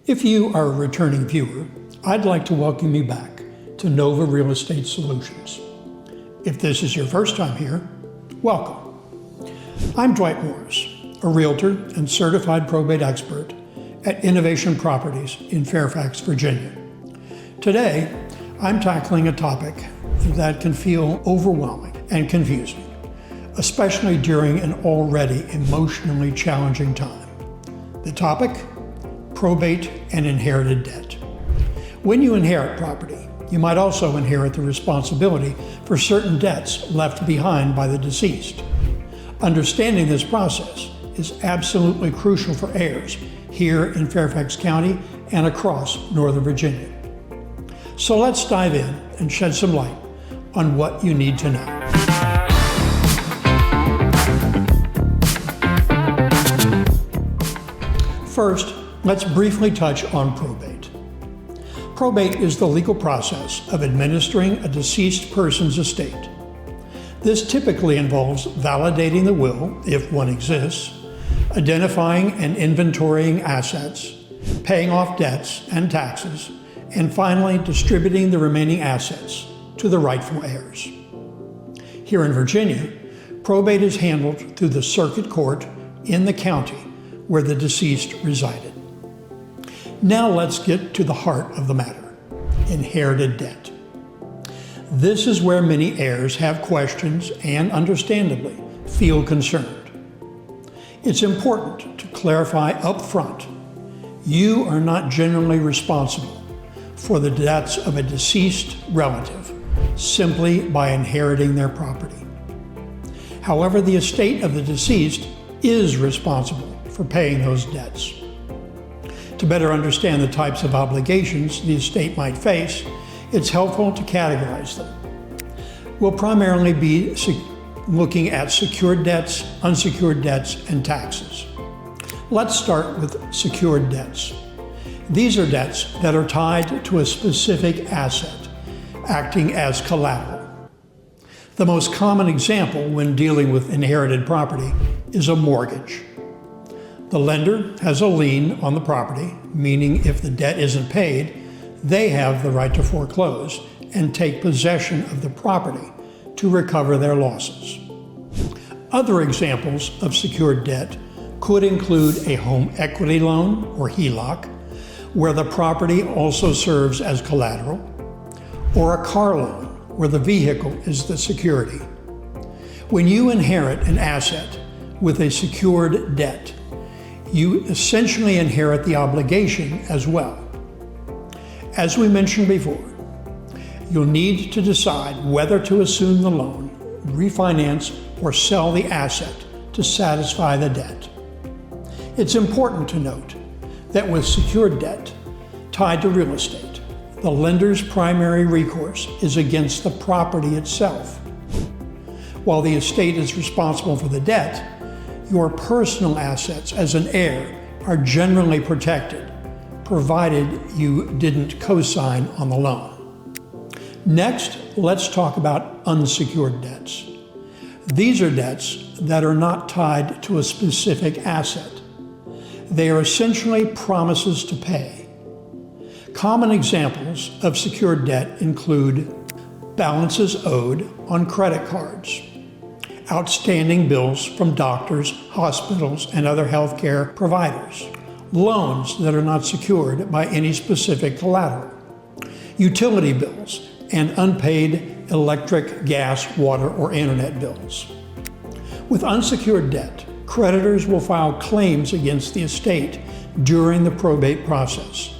If you are a returning viewer, I'd like to welcome you back to Nova Real Estate Solutions. If this is your first time here, welcome. I'm Dwight Morris, a realtor and certified probate expert at Innovation Properties in Fairfax, Virginia. Today, I'm tackling a topic that can feel overwhelming and confusing, especially during an already emotionally challenging time. The topic: probate and inherited debt. When you inherit property, you might also inherit the responsibility for certain debts left behind by the deceased. Understanding this process is absolutely crucial for heirs here in Fairfax County and across Northern Virginia. So let's dive in and shed some light on what you need to know. First, let's briefly touch on probate. Probate is the legal process of administering a deceased person's estate. This typically involves validating the will, if one exists, identifying and inventorying assets, paying off debts and taxes, and finally distributing the remaining assets to the rightful heirs. Here in Virginia, probate is handled through the circuit court in the county where the deceased resided. Now let's get to the heart of the matter: inherited debt. This is where many heirs have questions and understandably feel concerned. It's important to clarify up front, you are not generally responsible for the debts of a deceased relative simply by inheriting their property. However, the estate of the deceased is responsible for paying those debts. To better understand the types of obligations the estate might face, it's helpful to categorize them. We'll primarily be looking at secured debts, unsecured debts, and taxes. Let's start with secured debts. These are debts that are tied to a specific asset, acting as collateral. The most common example when dealing with inherited property is a mortgage. The lender has a lien on the property, meaning if the debt isn't paid, they have the right to foreclose and take possession of the property to recover their losses. Other examples of secured debt could include a home equity loan, or HELOC, where the property also serves as collateral, or a car loan, where the vehicle is the security. When you inherit an asset with a secured debt, you essentially inherit the obligation as well. As we mentioned before, you'll need to decide whether to assume the loan, refinance, or sell the asset to satisfy the debt. It's important to note that with secured debt tied to real estate, the lender's primary recourse is against the property itself. While the estate is responsible for the debt, your personal assets as an heir are generally protected, provided you didn't co-sign on the loan. Next, let's talk about unsecured debts. These are debts that are not tied to a specific asset. They are essentially promises to pay. Common examples of secured debt include balances owed on credit cards, outstanding bills from doctors, hospitals, and other healthcare providers, loans that are not secured by any specific collateral, utility bills, and unpaid electric, gas, water, or internet bills. With unsecured debt, creditors will file claims against the estate during the probate process.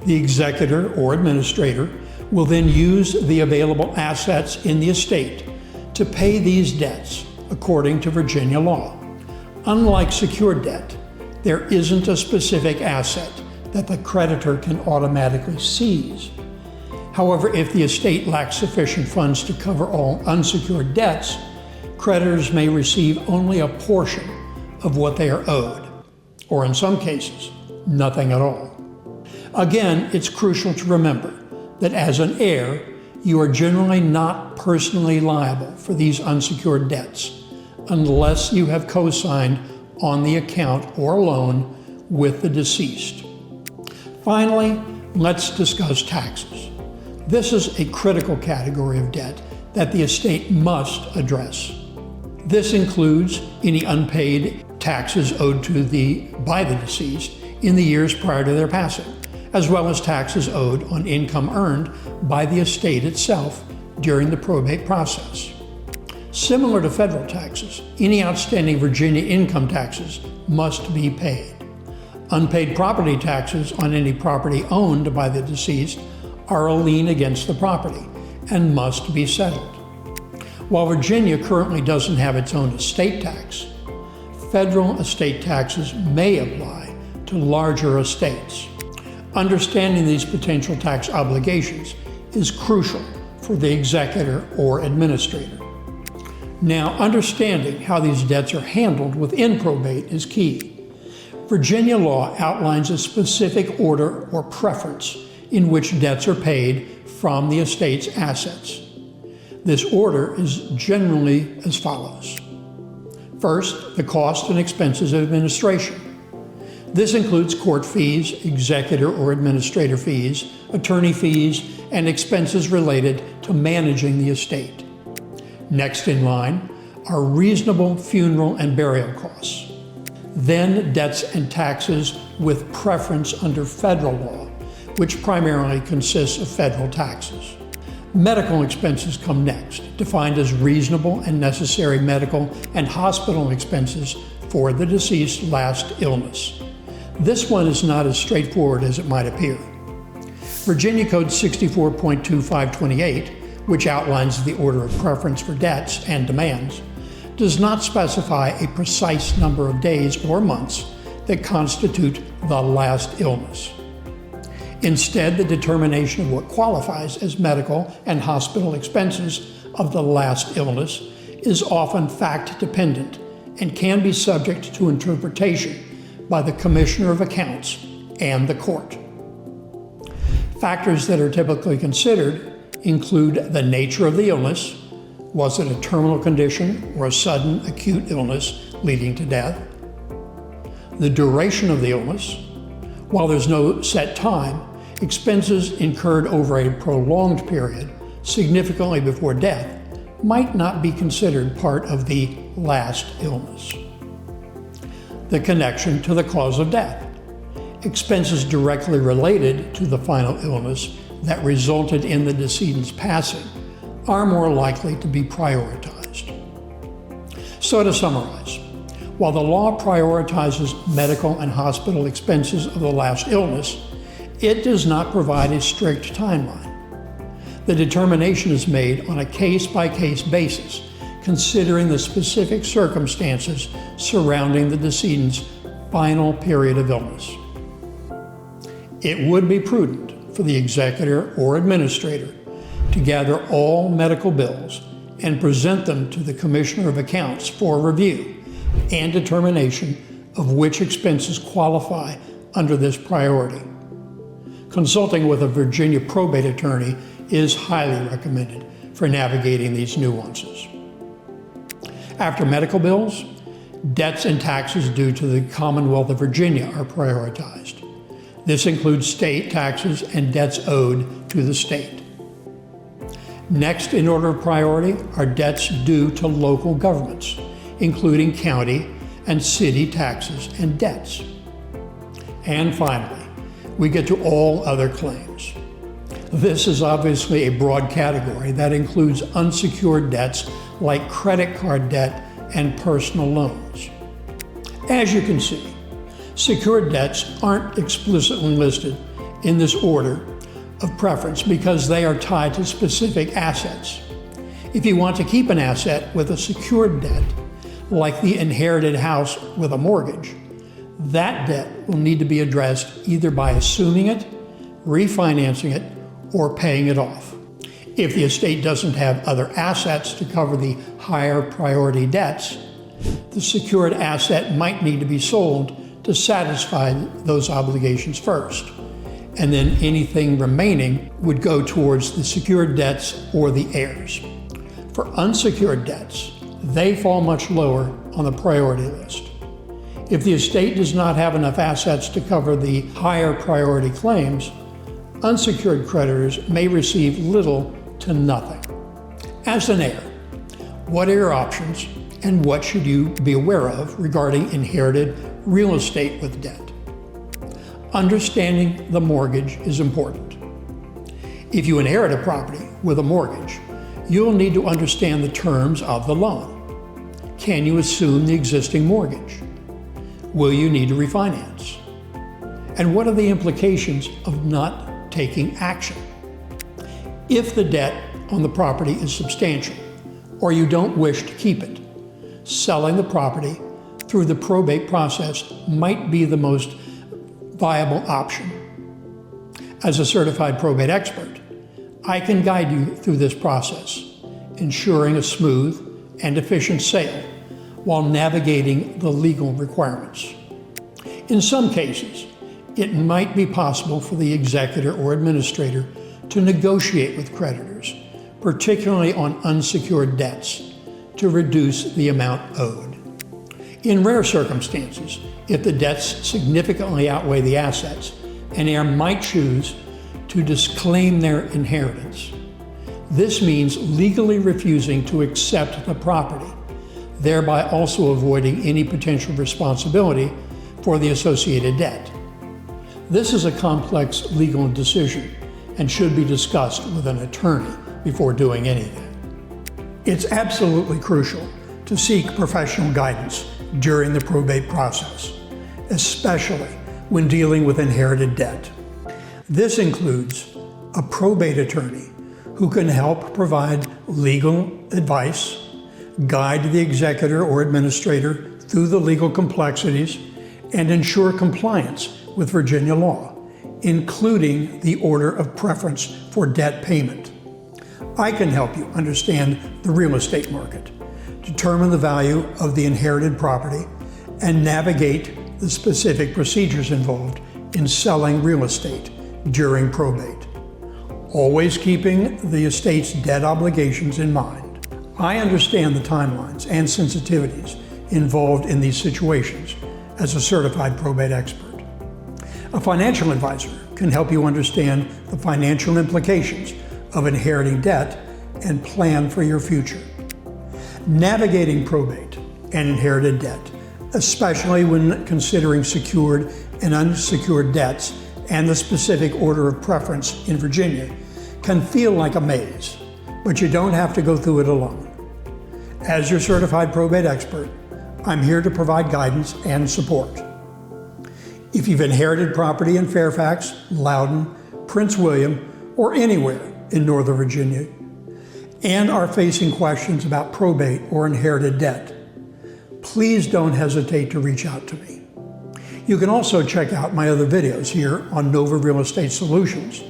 The executor or administrator will then use the available assets in the estate to pay these debts according to Virginia law. Unlike secured debt, there isn't a specific asset that the creditor can automatically seize. However, if the estate lacks sufficient funds to cover all unsecured debts, creditors may receive only a portion of what they are owed, or in some cases, nothing at all. Again, it's crucial to remember that as an heir, you are generally not personally liable for these unsecured debts unless you have co-signed on the account or loan with the deceased. Finally, let's discuss taxes. This is a critical category of debt that the estate must address. This includes any unpaid taxes owed by the deceased in the years prior to their passing, as well as taxes owed on income earned by the estate itself during the probate process. Similar to federal taxes, any outstanding Virginia income taxes must be paid. Unpaid property taxes on any property owned by the deceased are a lien against the property and must be settled. While Virginia currently doesn't have its own estate tax, federal estate taxes may apply to larger estates. Understanding these potential tax obligations is crucial for the executor or administrator. Now, understanding how these debts are handled within probate is key. Virginia law outlines a specific order or preference in which debts are paid from the estate's assets. This order is generally as follows. First, the cost and expenses of administration. This includes court fees, executor or administrator fees, attorney fees, and expenses related to managing the estate. Next in line are reasonable funeral and burial costs. Then debts and taxes with preference under federal law, which primarily consists of federal taxes. Medical expenses come next, defined as reasonable and necessary medical and hospital expenses for the deceased's last illness. This one is not as straightforward as it might appear. Virginia Code 64.2528, which outlines the order of preference for debts and demands, does not specify a precise number of days or months that constitute the last illness. Instead, the determination of what qualifies as medical and hospital expenses of the last illness is often fact-dependent and can be subject to interpretation by the Commissioner of Accounts and the court. Factors that are typically considered include the nature of the illness. Was it a terminal condition or a sudden acute illness leading to death? The duration of the illness. While there's no set time, expenses incurred over a prolonged period, significantly before death, might not be considered part of the last illness. The connection to the cause of death. Expenses directly related to the final illness that resulted in the decedent's passing are more likely to be prioritized. So to summarize, while the law prioritizes medical and hospital expenses of the last illness, it does not provide a strict timeline. The determination is made on a case-by-case basis, considering the specific circumstances surrounding the decedent's final period of illness. It would be prudent for the executor or administrator to gather all medical bills and present them to the Commissioner of Accounts for review and determination of which expenses qualify under this priority. Consulting with a Virginia probate attorney is highly recommended for navigating these nuances. After medical bills, debts and taxes due to the Commonwealth of Virginia are prioritized. This includes state taxes and debts owed to the state. Next in order of priority are debts due to local governments, including county and city taxes and debts. And finally, we get to all other claims. This is obviously a broad category that includes unsecured debts like credit card debt and personal loans. As you can see, secured debts aren't explicitly listed in this order of preference because they are tied to specific assets. If you want to keep an asset with a secured debt, like the inherited house with a mortgage, that debt will need to be addressed either by assuming it, refinancing it, or paying it off. If the estate doesn't have other assets to cover the higher priority debts, the secured asset might need to be sold to satisfy those obligations first, and then anything remaining would go towards the secured debts or the heirs. For unsecured debts, they fall much lower on the priority list. If the estate does not have enough assets to cover the higher priority claims, unsecured creditors may receive little to nothing. As an heir, what are your options and what should you be aware of regarding inherited real estate with debt? Understanding the mortgage is important. If you inherit a property with a mortgage, you'll need to understand the terms of the loan. Can you assume the existing mortgage? Will you need to refinance? And what are the implications of not taking action? If the debt on the property is substantial, or you don't wish to keep it, selling the property through the probate process might be the most viable option. As a certified probate expert, I can guide you through this process, ensuring a smooth and efficient sale while navigating the legal requirements. In some cases, it might be possible for the executor or administrator to negotiate with creditors, particularly on unsecured debts, to reduce the amount owed. In rare circumstances, if the debts significantly outweigh the assets, an heir might choose to disclaim their inheritance. This means legally refusing to accept the property, thereby also avoiding any potential responsibility for the associated debt. This is a complex legal decision and should be discussed with an attorney before doing anything. It's absolutely crucial to seek professional guidance during the probate process, especially when dealing with inherited debt. This includes a probate attorney who can help provide legal advice, guide the executor or administrator through the legal complexities, and ensure compliance with Virginia law, including the order of preference for debt payment. I can help you understand the real estate market, determine the value of the inherited property, and navigate the specific procedures involved in selling real estate during probate, always keeping the estate's debt obligations in mind. I understand the timelines and sensitivities involved in these situations as a certified probate expert. A financial advisor can help you understand the financial implications of inheriting debt and plan for your future. Navigating probate and inherited debt, especially when considering secured and unsecured debts and the specific order of preference in Virginia, can feel like a maze, but you don't have to go through it alone. As your certified probate expert, I'm here to provide guidance and support. If you've inherited property in Fairfax, Loudoun, Prince William, or anywhere in Northern Virginia, and are facing questions about probate or inherited debt, please don't hesitate to reach out to me. You can also check out my other videos here on Nova Real Estate Solutions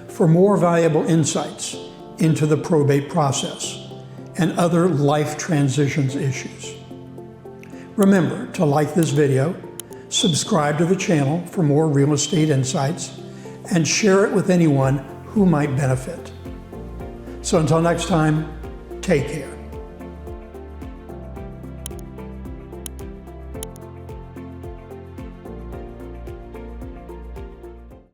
for more valuable insights into the probate process and other life transitions issues. Remember to like this video, subscribe to the channel for more real estate insights, and share it with anyone who might benefit. So until next time, take care.